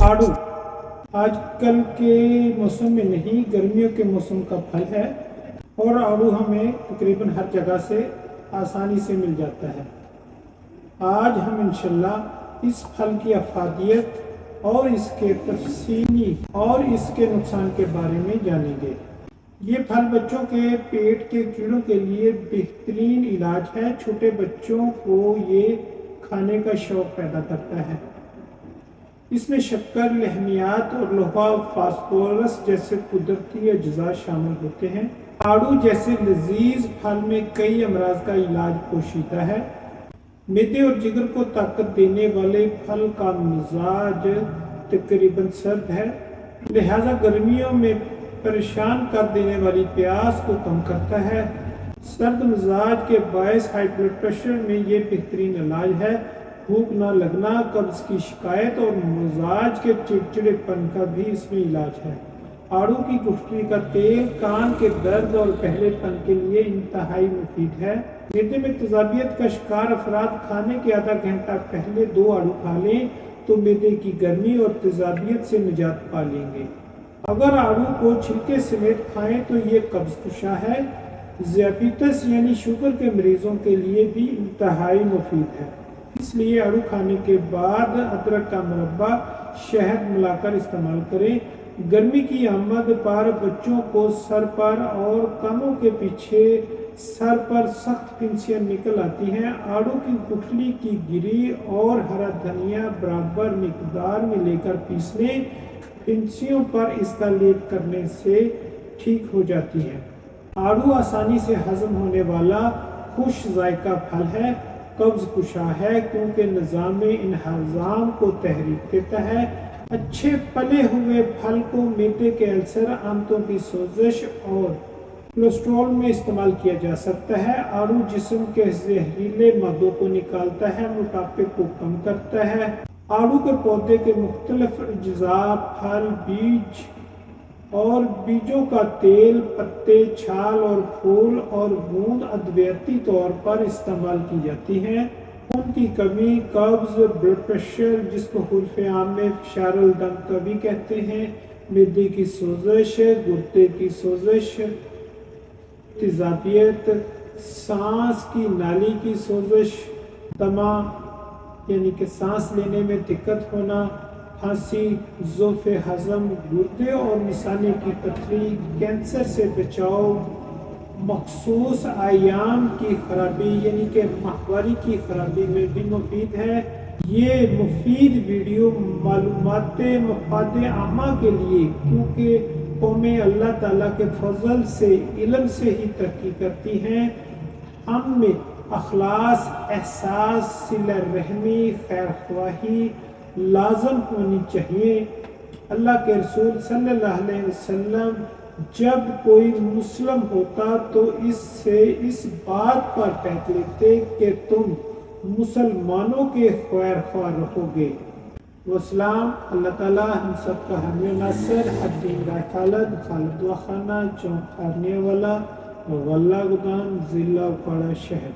آڑو آج کل کے موسم میں نہیں، گرمیوں کے موسم کا پھل ہے اور آڑو ہمیں تقریباً ہر جگہ سے آسانی سے مل جاتا ہے۔ آج ہم انشاءاللہ اس پھل کی افادیت اور اس کے تفصیلی اور اس کے نقصان کے بارے میں جانیں گے۔ یہ پھل بچوں کے پیٹ کے کیڑوں کے لیے بہترین علاج ہے۔ چھوٹے بچوں کو یہ کھانے کا شوق پیدا کرتا ہے۔ اس میں شکر، لحمیات اور لوہا، فاسفورس جیسے قدرتی اجزاء شامل ہوتے ہیں۔ آڑو جیسے لذیذ پھل میں کئی امراض کا علاج پوشیدہ ہے۔ معدے اور جگر کو طاقت دینے والے پھل کا مزاج تقریباً سرد ہے، لہذا گرمیوں میں پریشان کر دینے والی پیاس کو کم کرتا ہے۔ سرد مزاج کے باعث ہائی بلڈ پریشر میں یہ بہترین علاج ہے۔ بھوک نہ لگنا، قبض کی شکایت اور مزاج کے چڑچڑے پن کا بھی اس میں علاج ہے۔ آڑو کی گٹھلی کا تیل کان کے درد اور پہلے پن کے لیے انتہائی مفید ہے۔ معدے میں تیزابیت کا شکار افراد کھانے کے آدھا گھنٹہ پہلے 2 آڑو کھا لیں تو معدے کی گرمی اور تیزابیت سے نجات پا لیں گے۔ اگر آڑو کو چھلکے سمیت کھائیں تو یہ قبض کشا ہے۔ ذیابیطس یعنی شوگر کے مریضوں کے لیے بھی انتہائی مفید ہے، اس لیے آڑو کھانے کے بعد ادرک کا مربع شہد ملا کر استعمال کریں۔ گرمی کی آمد پر بچوں کو سر پر اور کانوں کے پیچھے سر پر سخت پھنسیاں نکل آتی ہیں۔ آڑو کی گٹھلی کی گری اور ہرا دھنیا برابر مقدار میں لے کر پیس لیں، پھنسیوں پر اس کا لیپ کرنے سے ٹھیک ہو جاتی ہیں۔ آڑو آسانی سے ہضم ہونے والا خوش ذائقہ پھل ہے، قبض کشا ہے کیونکہ نظام انہضام کو تحریک دیتا ہے۔ اچھے پلے ہوئے پھل کو معدے کے السر، آنتوں کی سوزش اور کولیسٹرول میں استعمال کیا جا سکتا ہے۔ آڑو جسم کے زہریلے مادوں کو نکالتا ہے، موٹاپے کو کم کرتا ہے۔ آڑو کے پودے کے مختلف اجزاء، پھل، بیج اور بیجوں کا تیل، پتے، چھال اور پھول اور گوند ادویاتی طور پر استعمال کی جاتی ہیں۔ خون کی کمی، قبض، بلڈ پریشر جس کو حروف عام میں فشار الدم کا بھی کہتے ہیں، معدے کی سوزش، گردے کی سوزش، تیزابیت، سانس کی نالی کی سوزش، دمہ یعنی کہ سانس لینے میں دقت ہونا، کھانسی، ضعف ہضم، گردے اور مثانے کی پتھری، کینسر سے بچاؤ، مخصوص اعیان کی خرابی یعنی کہ ماہواری کی خرابی میں بھی مفید ہے۔ یہ مفید ویڈیو معلومات مفاد عامہ کے لیے، کیونکہ قومیں اللہ تعالیٰ کے فضل سے علم سے ہی ترقی کرتی ہیں، ہم میں اخلاص، احساس، صلہ رحمی، خیر خواہی لازم ہونی چاہیے۔ اللہ کے رسول صلی اللہ علیہ وسلم جب کوئی مسلم ہوتا تو اس سے اس بات پر قید لیتے کہ تم مسلمانوں کے خیر خواہ رہو گے۔ والسلام۔ اللہ تعالیٰ ہم سب کا حامی و ناصر، حدین رائے خالد و خانہ، چونک خارنے والا، غلہ گدام، ضلع اپاڑہ شہر۔